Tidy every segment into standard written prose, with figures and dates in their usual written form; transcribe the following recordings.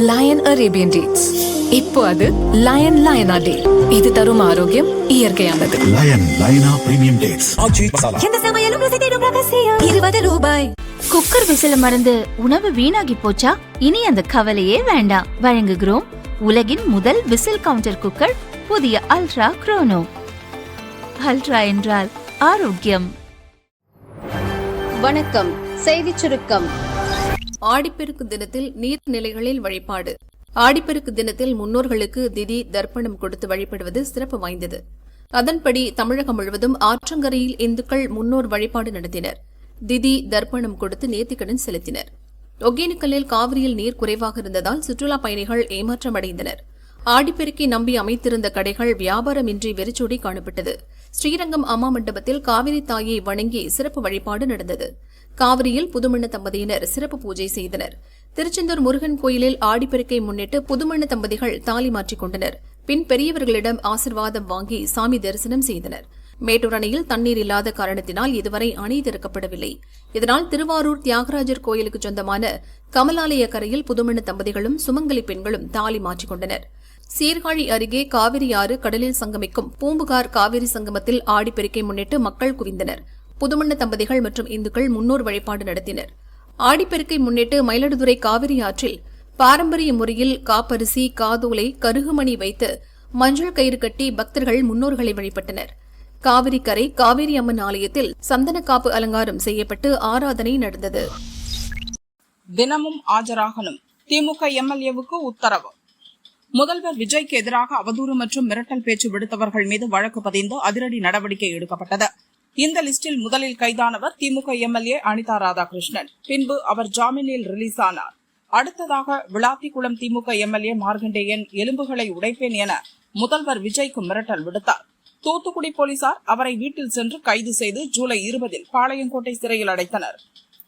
Line Arabian dates. இப்போ அது line லயனா டே. இது தரும் ஆரோக்கியம் இயற்கையானது. லயன் லயனா பிரீமியம் டேட்ஸ். எந்த சமையலும் ருசி தேடும் ரகசியம். 20 ரூபாய். குக்கர் விசில மறந்து உணவு வீணாகி போச்சா? இனி அந்த கவலையே வேண்டாம். வழங்குகிறோம் உலகின் முதல் விசில் கவுண்டர் குக்கர், புதிய அல்ட்ரா குரோனோ. அல்ட்ரா என்றால் ஆரோக்கியம். வணக்கம். செய்திச் சுருக்கம். ஆடிப்பெருக்கு தினத்தில் நீர்நிலைகளில் வழிபாடு. ஆடிப்பெருக்கு தினத்தில் முன்னோர்களுக்கு திதி தர்ப்பணம் கொடுத்து வழிபடுவது சிறப்பு வாய்ந்தது. அதன்படி தமிழகம் முழுவதும் ஆற்றங்கரையில் இந்துக்கள் முன்னோர் வழிபாடு நடத்தினர். திதி தர்ப்பணம் கொடுத்து நேர்த்திக்கடன் செலுத்தினர். ஒகேனக்கல்லில் காவிரியில் நீர் குறைவாக இருந்ததால் சுற்றுலா பயணிகள் ஏமாற்றமடைந்தனர். ஆடிப்பெருக்கை நம்பி அமைத்திருந்த கடைகள் வியாபாரமின்றி வெறிச்சோடி காணப்பட்டது. ஸ்ரீரங்கம் அம்மா மண்டபத்தில் காவிரி தாயை வணங்கி சிறப்பு வழிபாடு நடந்தது. காவிரியில் புதுமண தம்பதியினர் சிறப்பு பூஜை செய்தனர். திருச்செந்தூர் முருகன் கோயிலில் ஆடிப்பெருக்கை முன்னிட்டு புதுமண தம்பதிகள் தாலி மாற்றிக் கொண்டனர். பின் பெரியவர்களிடம் ஆசிர்வாதம் வாங்கி சாமி தரிசனம் செய்தனர். மேட்டூர் அணையில் தண்ணீர் இல்லாத காரணத்தினால் இதுவரை அணை திறக்கப்படவில்லை. இதனால் திருவாரூர் தியாகராஜர் கோயிலுக்கு சொந்தமான கமலாலய கரையில் புதுமண தம்பதிகளும் சுமங்கலி பெண்களும் தாலி மாற்றிக் கொண்டனர். சீர்காழி அருகே காவிரி ஆறு கடலில் சங்கமிக்கும் பூம்புகார் காவிரி சங்கமத்தில் ஆடிப்பெருக்கை முன்னிட்டு மக்கள் குவிந்தனர். புதுமண தம்பதிகள் மற்றும் இந்துக்கள் முன்னோர் வழிபாடு நடத்தினர். ஆடிப்பெருக்கை முன்னிட்டு மயிலாடுதுறை காவிரி ஆற்றில் பாரம்பரிய முறையில் காப்பரிசி, காதோலை, கருகுமணி வைத்து மஞ்சள் கயிறு கட்டி பக்தர்கள் முன்னோர்களை வழிபட்டனர். காவிரி கரை காவிரி அம்மன் ஆலயத்தில் சந்தன காப்பு அலங்காரம் செய்யப்பட்டு ஆராதனை நடந்தது. தினமும் ஆஜராகணும். திமுக எம்எல்ஏவுக்கு உத்தரவு. முதல்வர் விஜய்க்கு எதிராக அவதூறு மற்றும் மிரட்டல் பேச்சு விடுத்தவர்கள் மீது வழக்கு பதிந்து அதிரடி நடவடிக்கை எடுக்கப்பட்டது. இந்த லிஸ்டில் முதலில் கைதானவர் திமுக எம்எல்ஏ அனிதா ராதாகிருஷ்ணன். பின்பு அவர் ஜாமீனில் ரிலீஸ் ஆனார். அடுத்ததாக விளாத்திக்குளம் திமுக எம்எல்ஏ மார்கண்டேயன் எலும்புகளை உடைப்பேன் என முதல்வர் விஜய்க்கு மிரட்டல் விடுத்தார். தூத்துக்குடி போலீசார் அவரை வீட்டில் சென்று கைது செய்து ஜூலை 20 பாளையங்கோட்டை சிறையில் அடைத்தனர்.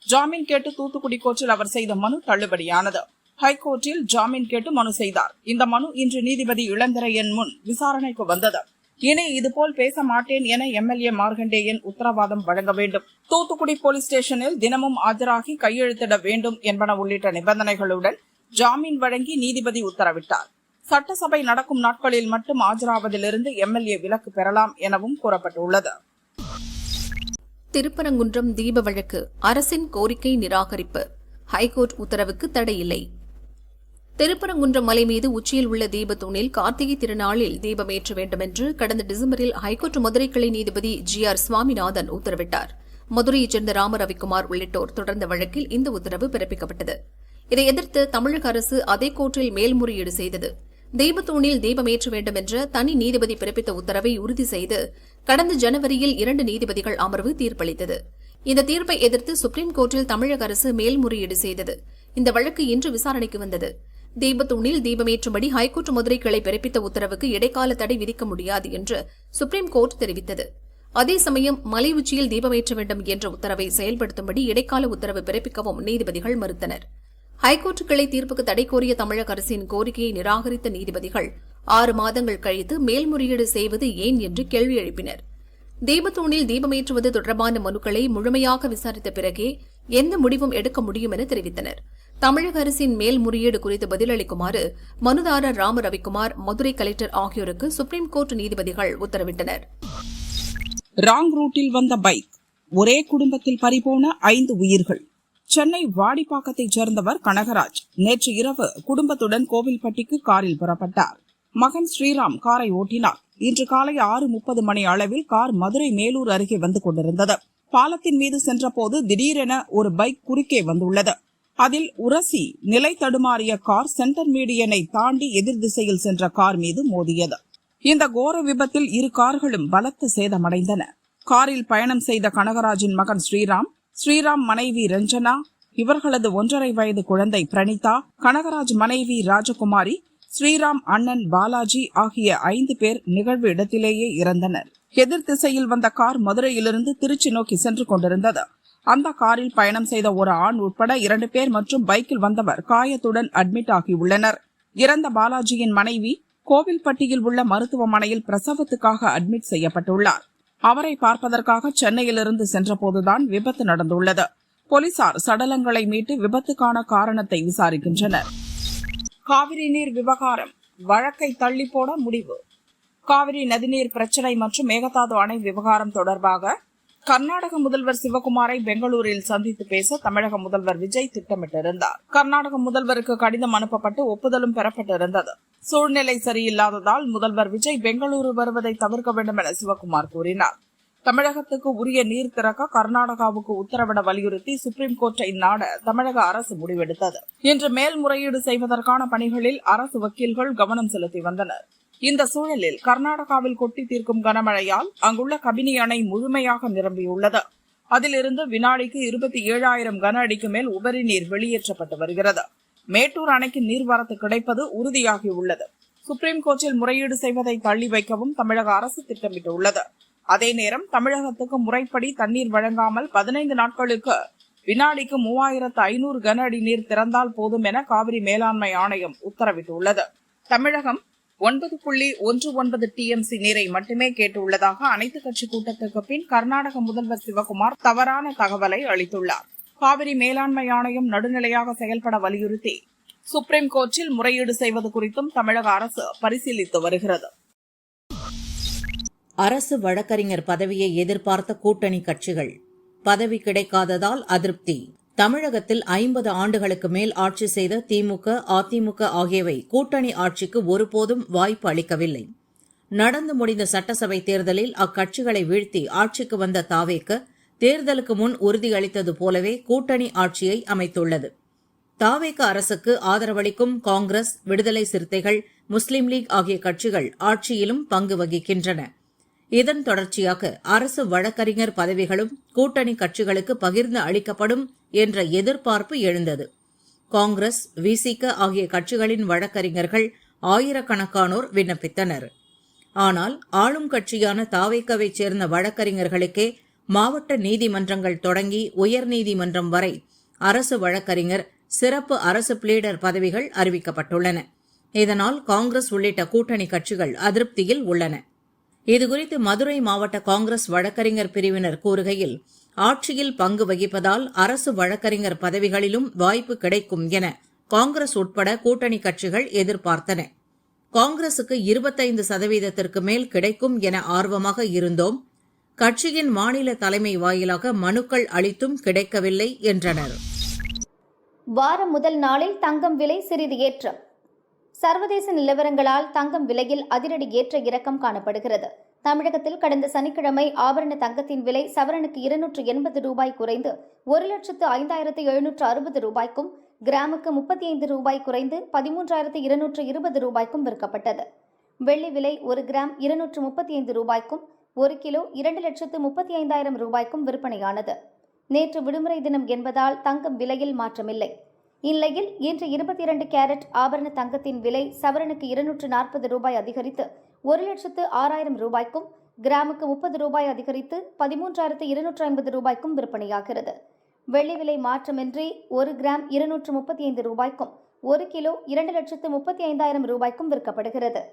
ஜாமீன் கேட்டு தூத்துக்குடி கோர்ட்டில் அவர் செய்த மனு தள்ளுபடியானது. ஹைகோர்ட்டில் ஜாமீன் கேட்டு மனு செய்தார். இந்த மனு இன்று நீதிபதி இளந்திரையன் முன் விசாரணைக்கு வந்தது. இனி இதுபோல் பேச மாட்டேன் என எம்எல்ஏ மார்கண்டேயன் உத்தரவாதம் வழங்க வேண்டும். தூத்துக்குடி போலீஸ் ஸ்டேஷனில் தினமும் ஆஜராகி கையெழுத்திட வேண்டும் என்பன உள்ளிட்ட நிபந்தனைகளுடன் ஜாமீன் வழங்கி நீதிபதி உத்தரவிட்டார். சட்டசபை நடக்கும் நாட்களில் மட்டும் ஆஜராவதிலிருந்து எம்எல்ஏ விலக்கு பெறலாம் எனவும் கூறப்பட்டுள்ளது. திருப்பரங்குன்றம் தீப வழக்கு அரசின் கோரிக்கை நிராகரிப்பு. ஹைகோர்ட் உத்தரவுக்கு தடையில்லை. திருப்பரங்குன்றம் மலை மீது உச்சியில் உள்ள தீபத்தூணில் கார்த்திகை திருநாளில் தீபமேற்ற வேண்டும் என்று கடந்த டிசம்பரில் ஹைகோர்ட் மதுரை கிளை நீதிபதி GR சுவாமிநாதன் உத்தரவிட்டார். மதுரையைச் சேர்ந்த ராம ரவிக்குமார் உள்ளிட்டோர் தொடர்ந்த வழக்கில் இந்த உத்தரவு பிறப்பிக்கப்பட்டது. இதை எதிர்த்து தமிழக அரசு அதே கோர்ட்டில் மேல்முறையீடு செய்தது. தீபத்தூணில் தீபமேற்ற வேண்டும் என்ற தனி நீதிபதி பிறப்பித்த உத்தரவை உறுதி செய்து கடந்த ஜனவரியில் 2 நீதிபதிகள் அமர்வு தீர்ப்பளித்தது. இந்த தீர்ப்பை எதிர்த்து சுப்ரீம் கோர்ட்டில் தமிழக அரசு மேல்முறையீடு செய்தது. இந்த வழக்கு இன்று விசாரணைக்கு வந்தது. தீபத்தூணில் தீபமேற்றும்படி ஹைகோர்ட் மதுரை கிளை பிறப்பித்த உத்தரவுக்கு இடைக்கால தடை விதிக்க முடியாது என்று சுப்ரீம் கோர்ட் தெரிவித்தது. அதே சமயம் மலை உச்சியில் தீபமேற்ற வேண்டும் என்ற உத்தரவை செயல்படுத்தும்படி இடைக்கால உத்தரவு பிறப்பிக்கவும் நீதிபதிகள் மறுத்தனர். ஹைகோர்ட் கிளை தீர்ப்புக்கு தடை கோரிய தமிழக அரசின் கோரிக்கையை நிராகரித்த நீதிபதிகள் 6 மாதங்கள் கழித்து மேல்முறையீடு செய்வது ஏன் என்று கேள்வி எழுப்பினர். தீபத்தூணில் தீபமேற்றுவது தொடர்பான மனுக்களை முழுமையாக விசாரித்த பிறகே எந்த முடிவும் எடுக்க முடியும் என தெரிவித்தனர். தமிழக அரசின் மேல்முறையீடு குறித்து பதிலளிக்குமாறு மனுதாரர் ராம ரவிக்குமார், மதுரை கலெக்டர் ஆகியோருக்கு சுப்ரீம் கோர்ட் நீதிபதிகள் உத்தரவிட்டனர். ராங் ரூட்டில் வந்த பைக், ஒரே குடும்பத்தில் பறிபோன 5 உயிர்கள். சென்னை வாடிப்பாக்கத்தைச் சேர்ந்தவர் கனகராஜ் நேற்று இரவு குடும்பத்துடன் கோவில்பட்டிக்கு காரில் புறப்பட்டார். மகன் ஸ்ரீராம் காரை ஓட்டினார். இன்று காலை 6:30 மணி அளவில் கார் மதுரை மேலூர் அருகே வந்து கொண்டிருந்தது. பாலத்தின் மீது சென்றபோது திடீரென ஒரு பைக் குறுக்கே வந்துள்ளது. அதில் உரசி நிலை தடுமாறிய கார் சென்டர் மீடியனை தாண்டி எதிர் திசையில் சென்ற கார் மீது மோதியது. இந்த கோர விபத்தில் 2 கார்களும் பலத்த சேதமடைந்தன. காரில் பயணம் செய்த கனகராஜின் மகன் ஸ்ரீராம் மனைவி ரஞ்சனா, இவர்களது 1.5 வயது குழந்தை பிரணீதா, கனகராஜ் மனைவி ராஜகுமாரி, ஸ்ரீராம் அண்ணன் பாலாஜி ஆகிய 5 பேர் நிகழ்வு இடத்திலேயே இறந்தனர். எதிர் திசையில் வந்த கார் மதுரையிலிருந்து திருச்சி நோக்கி சென்று கொண்டிருந்தது. அந்த காரில் பயணம் செய்த ஒரு ஆண் உட்பட 2 பேர் மற்றும் பைக்கில் வந்தவர் காயத்துடன் அட்மிட் ஆகியுள்ளனர். இறந்த பாலாஜியின் மனைவி கோவில்பட்டியில் உள்ள மருத்துவமனையில் பிரசவத்துக்காக அட்மிட் செய்யப்பட்டுள்ளார். அவரை பார்ப்பதற்காக சென்னையிலிருந்து சென்றபோதுதான் விபத்து நடந்துள்ளது. போலீசார் சடலங்களை மீட்டு விபத்துக்கான காரணத்தை விசாரிக்கின்றனர். காவிரி நீர் விவகாரம் வழக்கை தள்ளி போட முடிவு. காவிரி நதிநீர் பிரச்சினை மற்றும் மேகதாது அணை விவகாரம் தொடர்பாக கர்நாடக முதல்வர் சிவகுமாரை பெங்களூரில் சந்தித்து பேச தமிழக முதல்வர் விஜய் திட்டமிட்டிருந்தார். கர்நாடக முதல்வருக்கு கடிதம் அனுப்பப்பட்டு ஒப்புதலும் பெறப்பட்டிருந்தது. சூழ்நிலை சரியில்லாததால் முதல்வர் விஜய் பெங்களூரு வருவதை தவிர்க்க வேண்டும் என சிவகுமார் கூறினார். தமிழகத்துக்கு உரிய நீர் திறக்க கர்நாடகாவுக்கு உத்தரவிட வலியுறுத்தி சுப்ரீம் கோர்ட்டை நாட தமிழக அரசு முடிவெடுத்தது. இன்று மேல்முறையீடு செய்வதற்கான பணிகளில் அரசு வக்கீல்கள் கவனம் செலுத்தி வந்தனர். இந்த சூழலில் கர்நாடகாவில் கொட்டி தீர்க்கும் கனமழையால் அங்குள்ள கபினி அணை முழுமையாக நிரம்பியுள்ளது. அதிலிருந்து வினாடிக்கு 27,000 கன அடிக்கு மேல் உபரி நீர் வெளியேற்றப்பட்டு வருகிறது. மேட்டூர் அணைக்கு நீர்வரத்து கிடைப்பது உறுதியாகியுள்ளது. சுப்ரீம் கோர்ட்டில் முறையீடு செய்வதை தள்ளி வைக்கவும் தமிழக அரசு திட்டமிட்டுள்ளது. அதே நேரம் தமிழகத்துக்கு முறைப்படி தண்ணீர் வழங்காமல் 15 நாட்களுக்கு வினாடிக்கு 3,500 கன அடி நீர் திறந்தால் போதும் என காவிரி மேலாண்மை ஆணையம் உத்தரவிட்டுள்ளது. தமிழகம் 9.19 TMC நீரை மட்டுமே கேட்டுள்ளதாக அனைத்துக் கட்சி கூட்டத்துக்கு பின் கர்நாடக முதல்வர் சிவகுமார் தவறான தகவலை அளித்துள்ளார். காவிரி மேலாண்மை ஆணையம் நடுநிலையாக செயல்பட வலியுறுத்தி சுப்ரீம் கோர்ட்டில் முறையீடு செய்வது குறித்தும் தமிழக அரசு பரிசீலித்து வருகிறது. அரசு வழக்கறிஞர் பதவியை எதிர்பார்த்த கூட்டணி கட்சிகள் பதவி கிடைக்காததால் அதிருப்தி. தமிழகத்தில் 50 ஆண்டுகளுக்கு மேல் ஆட்சி செய்த திமுக, அதிமுக ஆகியவை கூட்டணி ஆட்சிக்கு ஒருபோதும் வாய்ப்பு அளிக்கவில்லை. நடந்து முடிந்த சட்டசபை தேர்தலில் அக்கட்சிகளை வீழ்த்தி ஆட்சிக்கு வந்த தாவேக தேர்தலுக்கு முன் உறுதியளித்தது போலவே கூட்டணி ஆட்சியை அமைத்துள்ளது. தாவேக அரசுக்கு ஆதரவளிக்கும் காங்கிரஸ், விடுதலை சிறுத்தைகள், முஸ்லீம் லீக் ஆகிய கட்சிகள் ஆட்சியிலும் பங்கு வகிக்கின்றன. இதன் தொடர்ச்சியாக அரசு வழக்கறிஞர் பதவிகளும் கூட்டணி கட்சிகளுக்கு பகிர்ந்து அளிக்கப்படும் என்ற எதிர்பார்ப்பு எழுந்தது. காங்கிரஸ், விசிக ஆகிய கட்சிகளின் வழக்கறிஞர்கள் ஆயிரக்கணக்கானோர் விண்ணப்பித்தனர். ஆனால் ஆளும் கட்சியான தாவேகவைச் சேர்ந்த வழக்கறிஞர்களுக்கே மாவட்ட நீதிமன்றங்கள் தொடங்கி உயர்நீதிமன்றம் வரை அரசு வழக்கறிஞர், சிறப்பு அரசு பிளீடர் பதவிகள் அறிவிக்கப்பட்டுள்ளன. இதனால் காங்கிரஸ் உள்ளிட்ட கூட்டணி கட்சிகள் அதிருப்தியில் உள்ளன. இதுகுறித்து மதுரை மாவட்ட காங்கிரஸ் வழக்கறிஞர் பிரிவினர் கூறுகையில், ஆட்சியில் பங்கு வகிப்பதால் அரசு வழக்கறிஞர் பதவிகளிலும் வாய்ப்பு கிடைக்கும் என காங்கிரஸ் உட்பட கூட்டணி கட்சிகள் எதிர்பார்த்தன. காங்கிரசுக்கு 25% மேல் கிடைக்கும் என ஆர்வமாக இருந்தோம். கட்சியின் மாநில தலைமை வாயிலாக மனுக்கள் அளித்தும் கிடைக்கவில்லை என்றனர். வாரம் முதல் நாளில் தங்கம் விலை சிறிது ஏற்றம். சர்வதேச நிலவரங்களால் தங்கம் விலையில் அதிரடி ஏற்ற இறக்கம் காணப்படுகிறது. தமிழகத்தில் கடந்த சனிக்கிழமை ஆபரண தங்கத்தின் விலை சவரனுக்கு 280 ரூபாய் குறைந்து 1,05,760 ரூபாய்க்கும், கிராமுக்கு 35 ரூபாய் குறைந்து 13,220 ரூபாய்க்கும் விற்கப்பட்டது. வெள்ளி விலை 1 கிராம் 235 ரூபாய்க்கும், 1 கிலோ 2,35,000 ரூபாய்க்கும் விற்பனையானது. நேற்று விடுமுறை தினம் என்பதால் தங்கம் விலையில் மாற்றமில்லை. இந்நிலையில் இன்று 22 கேரட் ஆபரண தங்கத்தின் விலை சவரனுக்கு 240 ரூபாய் அதிகரித்து 1,06,000 ரூபாய்க்கும், கிராமுக்கு 30 ரூபாய் அதிகரித்து 13,250 ரூபாய்க்கும் விற்பனையாகிறது. வெள்ளி விலை மாற்றமின்றி 1 கிராம் 235 ரூபாய்க்கும், 1 கிலோ 2,35,000 ரூபாய்க்கும் விற்கப்படுகிறது.